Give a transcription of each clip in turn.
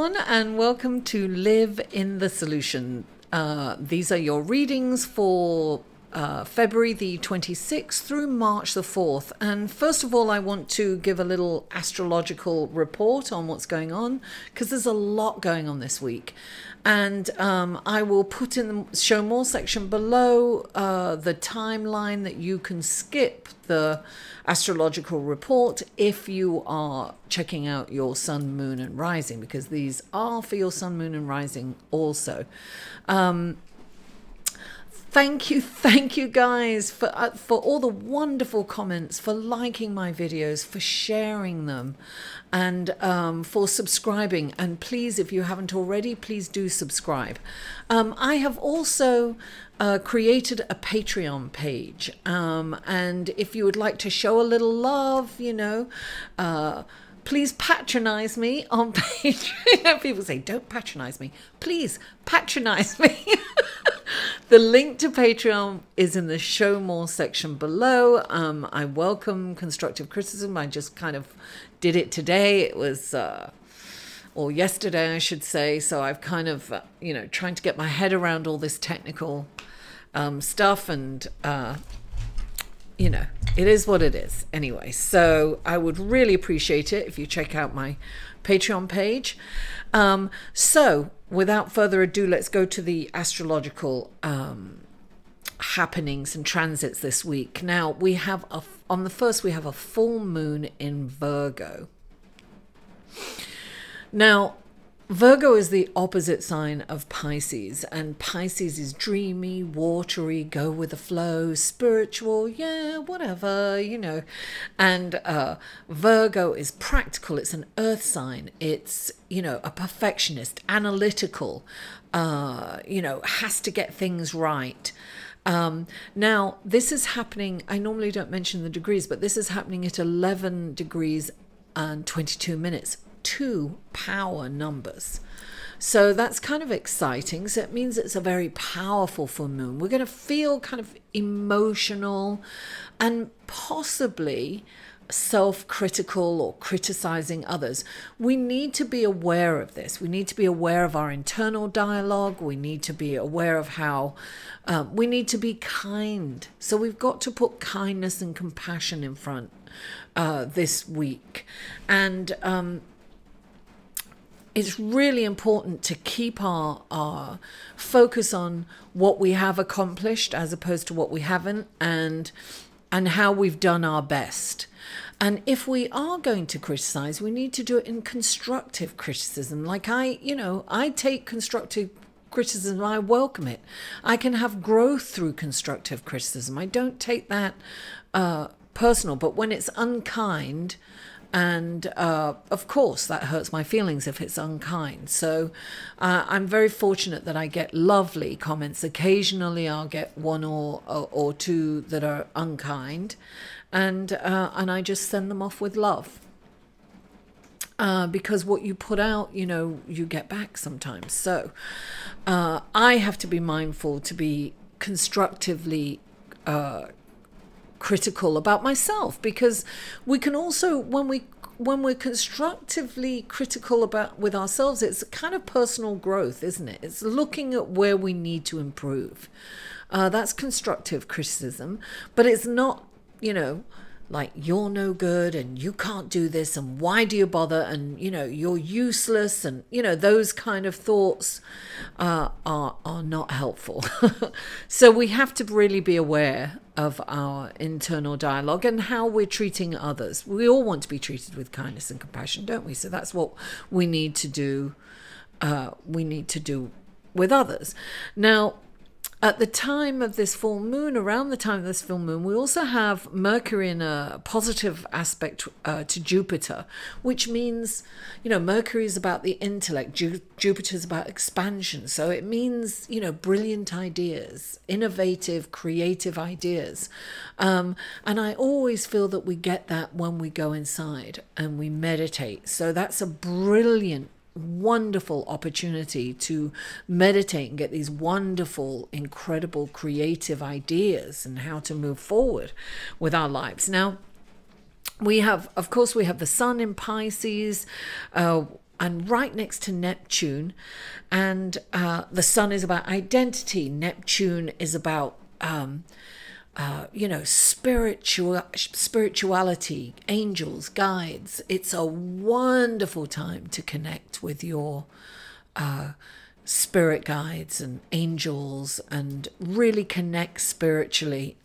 everyone, and welcome to Live in the Solution. These are your readings for February the 26th through March the 4th. And first of all, I want to give a little astrological report on what's going on, because there's a lot going on this week. And I will put in the show more section below the timeline that you can skip the astrological report if you are checking out your sun, moon and rising, because these are for your sun, moon and rising also. Thank you guys for all the wonderful comments, for liking my videos, for sharing them, and for subscribing. And please, if you haven't already, please do subscribe. I have also created a Patreon page, and if you would like to show a little love, you know, please patronize me on Patreon. People say, don't patronize me. Please patronize me. The link to Patreon is in the show more section below. I welcome constructive criticism. I just kind of did it today. It was, or yesterday, I should say. So I've kind of, you know, trying to get my head around all this technical stuff, and you know, it is what it is anyway. So I would really appreciate it if you check out my Patreon page. So without further ado, let's go to the astrological happenings and transits this week. Now we have on the 1st, we have a full moon in Virgo. Now Virgo is the opposite sign of Pisces, and Pisces is dreamy, watery, go with the flow, spiritual, yeah, whatever, you know. And Virgo is practical. It's an earth sign. It's, you know, a perfectionist, analytical, you know, has to get things right. Now, this is happening, I normally don't mention the degrees, but this is happening at 11 degrees and 22 minutes. 2 power numbers. So that's kind of exciting. So it means it's a very powerful full moon. We're going to feel kind of emotional and possibly self-critical or criticizing others. We need to be aware of this. We need to be aware of our internal dialogue. We need to be aware of how we need to be kind. So we've got to put kindness and compassion in front this week. And it's really important to keep our focus on what we have accomplished as opposed to what we haven't, and how we've done our best. And if we are going to criticize, we need to do it in constructive criticism. Like I take constructive criticism, I welcome it. I can have growth through constructive criticism. I don't take that personal, but when it's unkind, and of course, that hurts my feelings if it's unkind. So I'm very fortunate that I get lovely comments. Occasionally, I'll get one or two that are unkind, and I just send them off with love. Because what you put out, you know, you get back sometimes. So I have to be mindful to be constructively critical about myself, because we can also, when we're constructively critical with ourselves, it's kind of personal growth, isn't it? It's looking at where we need to improve. That's constructive criticism, but it's not, you know, like you're no good and you can't do this and why do you bother, and you know, you're useless, and you know, those kind of thoughts are not helpful. So we have to really be aware of our internal dialogue and how we're treating others. We all want to be treated with kindness and compassion, don't we? So that's what we need to do. We need to do with others. Now, at the time of this full moon, around the time of this full moon, we also have Mercury in a positive aspect to Jupiter, which means, you know, Mercury is about the intellect, Jupiter is about expansion. So it means, you know, brilliant ideas, innovative, creative ideas. And I always feel that we get that when we go inside and we meditate. So that's a brilliant, wonderful opportunity to meditate and get these wonderful, incredible, creative ideas and how to move forward with our lives. Now, we have, of course, we have the sun in Pisces. and right next to Neptune. And the sun is about identity. Neptune is about, spirituality, angels, guides. It's a wonderful time to connect with your spirit guides and angels and really connect spiritually,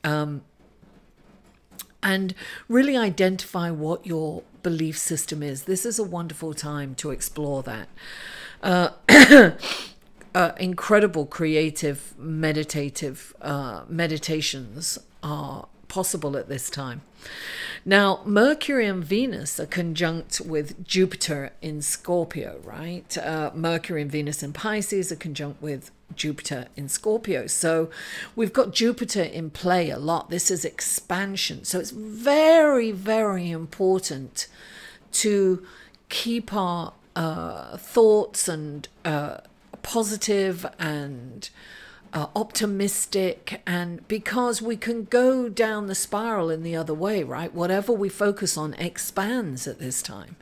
and really identify what your belief system is. This is a wonderful time to explore that. Incredible creative meditative meditations are possible at this time. Now, Mercury and Venus are conjunct with Jupiter in Scorpio, right? Mercury and Venus in Pisces are conjunct with Jupiter in Scorpio. So we've got Jupiter in play a lot. This is expansion. So it's very, very important to keep our thoughts and positive and optimistic, and because we can go down the spiral in the other way, right? Whatever we focus on expands at this time.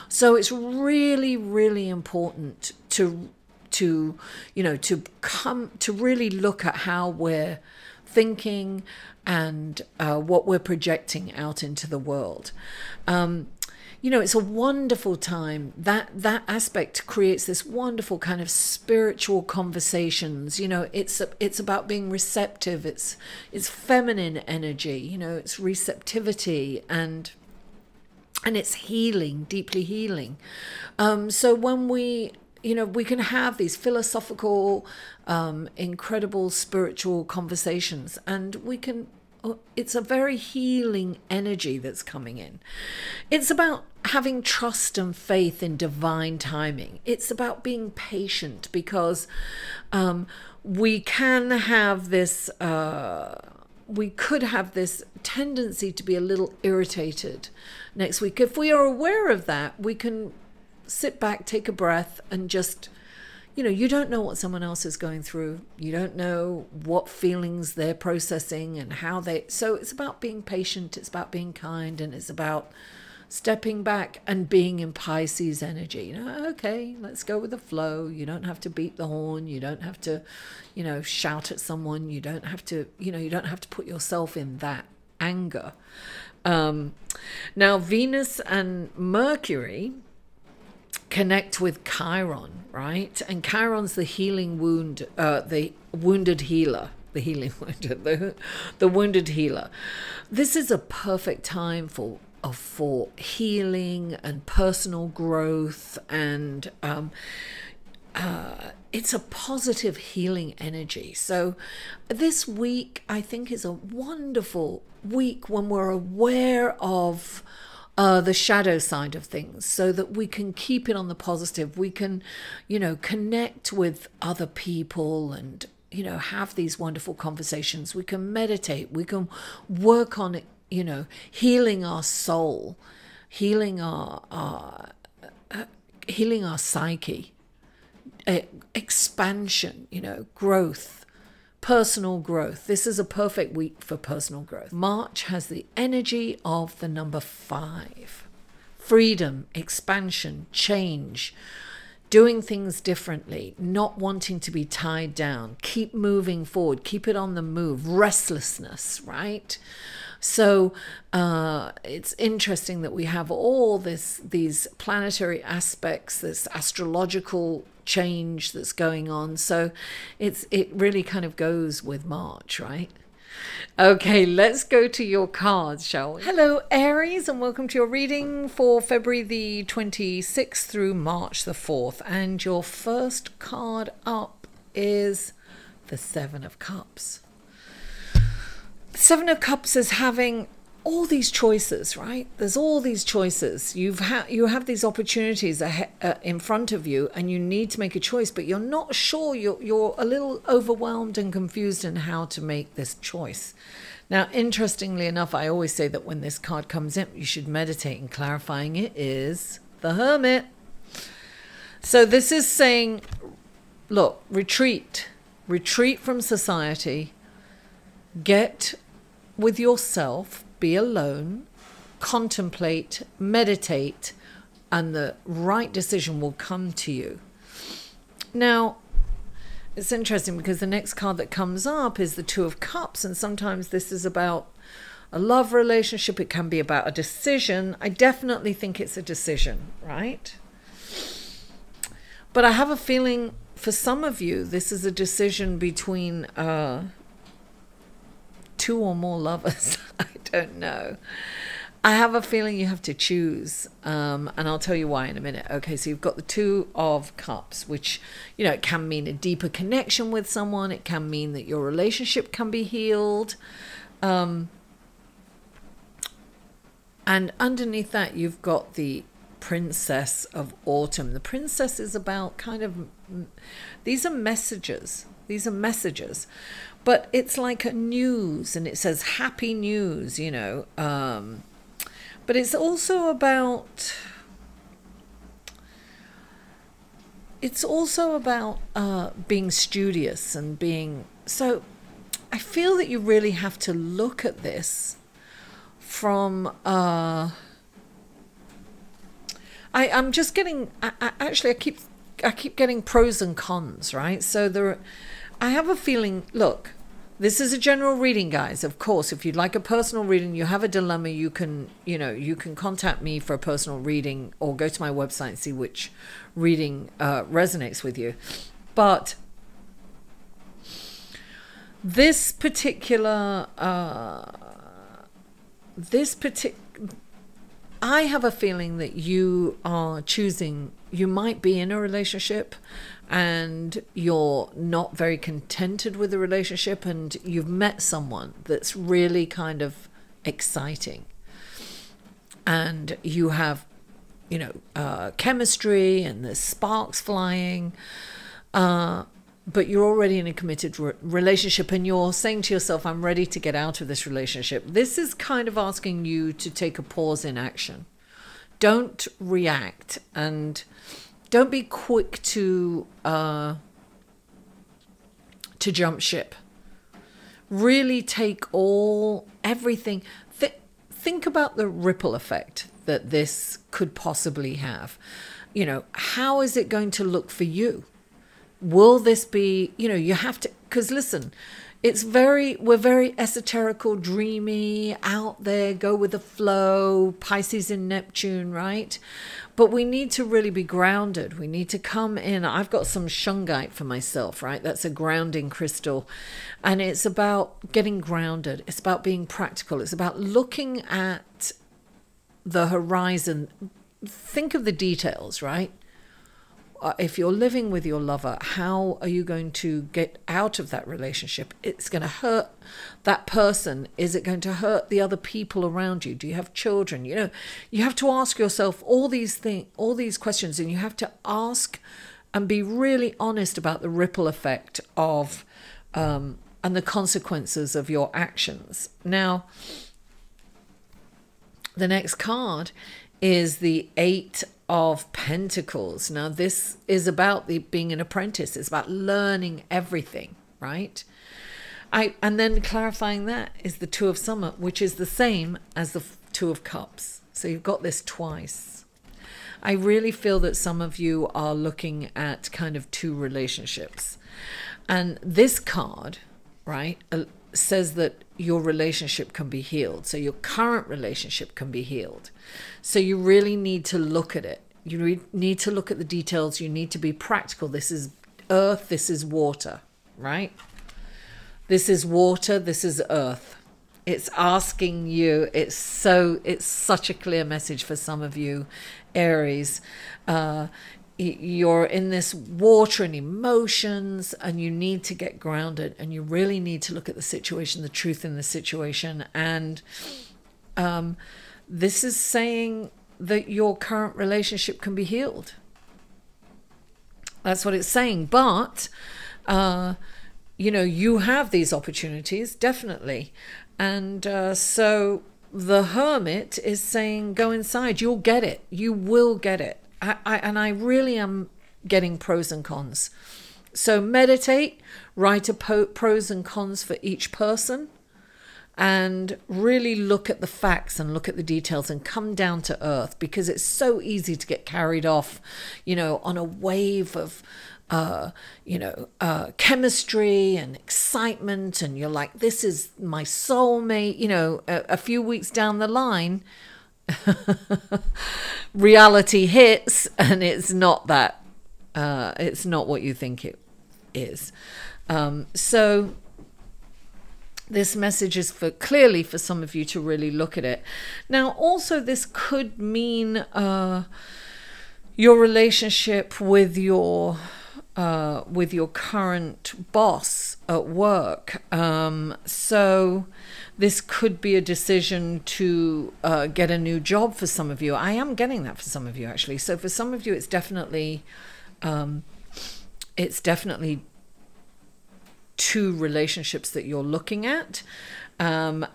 So it's really, really important to really look at how we're thinking and what we're projecting out into the world. It's a wonderful time. That aspect creates this wonderful kind of spiritual conversations. It's about being receptive. It's feminine energy. It's receptivity and it's healing, deeply healing. So when we can have these philosophical, incredible spiritual conversations, and it's a very healing energy that's coming in. It's about having trust and faith in divine timing. It's about being patient, because we could have this tendency to be a little irritated next week. If we are aware of that, we can sit back, take a breath, and just, you don't know what someone else is going through. You don't know what feelings they're processing and so it's about being patient, it's about being kind, and it's about stepping back and being in Pisces energy. Okay, let's go with the flow. You don't have to beat the horn. You don't have to, shout at someone. You don't have to, put yourself in that anger. Now, Venus and Mercury connect with Chiron, right? And Chiron's the healing wound, the wounded healer, the healing wounded, the wounded healer. This is a perfect time for healing and personal growth, and it's a positive healing energy. So this week, I think, is a wonderful week when we're aware of the shadow side of things, so that we can keep it on the positive. We can, connect with other people and, have these wonderful conversations. We can meditate. We can work on it, healing our soul, healing our psyche, expansion, growth. Personal growth. This is a perfect week for personal growth. March has the energy of the number 5. Freedom, expansion, change, doing things differently, not wanting to be tied down, keep moving forward, keep it on the move, restlessness, right? So it's interesting that we have all these planetary aspects, this astrological change that's going on. So it really kind of goes with March, right? Okay, let's go to your cards, shall we? Hello, Aries, and welcome to your reading for February the 26th through March the 4th. And your first card up is the 7 of Cups. The 7 of Cups is having all these choices, right? There's all these choices. You have these opportunities in front of you, and you need to make a choice, but you're not sure. You're a little overwhelmed and confused in how to make this choice. Now, interestingly enough, I always say that when this card comes in, you should meditate, and clarifying it is the Hermit. So this is saying, look, retreat from society, get with yourself, be alone, contemplate, meditate, and the right decision will come to you. Now, it's interesting because the next card that comes up is the Two of Cups, and sometimes this is about a love relationship. It can be about a decision. I definitely think it's a decision, right? But I have a feeling for some of you, this is a decision between two or more lovers. I don't know. I have a feeling you have to choose, and I'll tell you why in a minute. Okay, so you've got the Two of Cups, which, you know, it can mean a deeper connection with someone. It can mean that your relationship can be healed. And underneath that, you've got the Princess of Autumn. The princess is about kind of, these are messages. These are messages. But it's like a news, and it says happy news, you know. But it's also about, being studious and being, so I feel that you really have to look at this from, I'm just getting, actually I keep getting pros and cons, right? So I have a feeling, look, this is a general reading, guys. Of course, if you'd like a personal reading, you have a dilemma, you can contact me for a personal reading, or go to my website and see which reading resonates with you. But this particular, I have a feeling that you are choosing, you might be in a relationship and you're not very contented with the relationship, and you've met someone that's really kind of exciting, and you have, you know, chemistry and there's sparks flying, but you're already in a committed relationship, and you're saying to yourself, I'm ready to get out of this relationship. This is kind of asking you to take a pause in action. Don't react, and don't be quick to jump ship. Really take everything. Think about the ripple effect that this could possibly have. You know, how is it going to look for you? Will this be, you know, you have to, because listen, we're very esoterical, dreamy, out there, go with the flow, Pisces and Neptune, right? But we need to really be grounded. We need to come in. I've got some shungite for myself, right? That's a grounding crystal. And it's about getting grounded. It's about being practical. It's about looking at the horizon. Think of the details, right? If you're living with your lover, how are you going to get out of that relationship? It's going to hurt that person. Is it going to hurt the other people around you? Do you have children? You know, you have to ask yourself all these questions, and you have to ask and be really honest about the ripple effect of and the consequences of your actions. Now, the next card is the Eight of Pentacles. Now, this is about being an apprentice. It's about learning everything, right? And then clarifying that is the Two of Summer, which is the same as the Two of Cups. So you've got this twice. I really feel that some of you are looking at kind of two relationships. And this card, right, says that your relationship can be healed. So your current relationship can be healed. So you really need to look at it. You need to look at the details. You need to be practical. This is earth. This is water, right? This is water. This is earth. It's asking you. It's such a clear message for some of you, Aries. You're in this water and emotions, and you need to get grounded, and you really need to look at the situation, the truth in the situation. And this is saying that your current relationship can be healed. That's what it's saying. But, you know, you have these opportunities, definitely. And so the Hermit is saying, go inside. You'll get it. You will get it. I really am getting pros and cons. So meditate, write pros and cons for each person. and really look at the facts and look at the details and come down to earth, because it's so easy to get carried off, on a wave of chemistry and excitement, and you're like, this is my soulmate. A few weeks down the line, reality hits, and it's not that. It's not what you think it is. So this message is clearly for some of you to really look at it. Now, also, this could mean your relationship with your current boss at work. So this could be a decision to get a new job for some of you. I am getting that for some of you, actually. So for some of you, it's definitely two relationships that you're looking at. And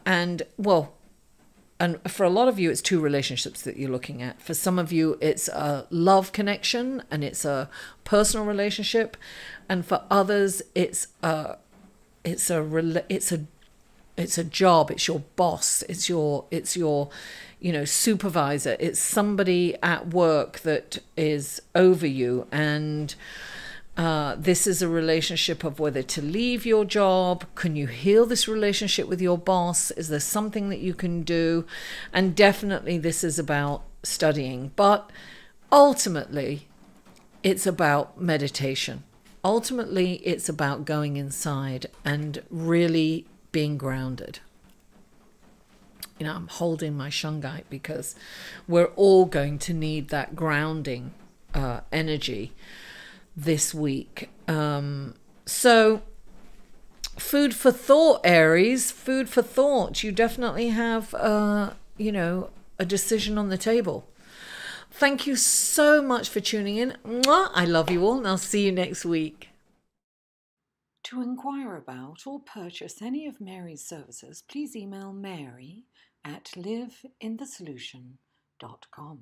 for a lot of you, it's two relationships that you're looking at. For some of you, it's a love connection and it's a personal relationship, and for others, it's a job. It's your boss. It's your supervisor. It's somebody at work that is over you, and this is a relationship of whether to leave your job. Can you heal this relationship with your boss? Is there something that you can do? And definitely this is about studying. But ultimately, it's about meditation. Ultimately, it's about going inside and really being grounded. I'm holding my shungite because we're all going to need that grounding energy this week. So food for thought, Aries, food for thought. You definitely have a decision on the table. Thank you so much for tuning in. Mwah! I love you all, and I'll see you next week. To inquire about or purchase any of Mary's services, please email mary@liveinthesolution.com.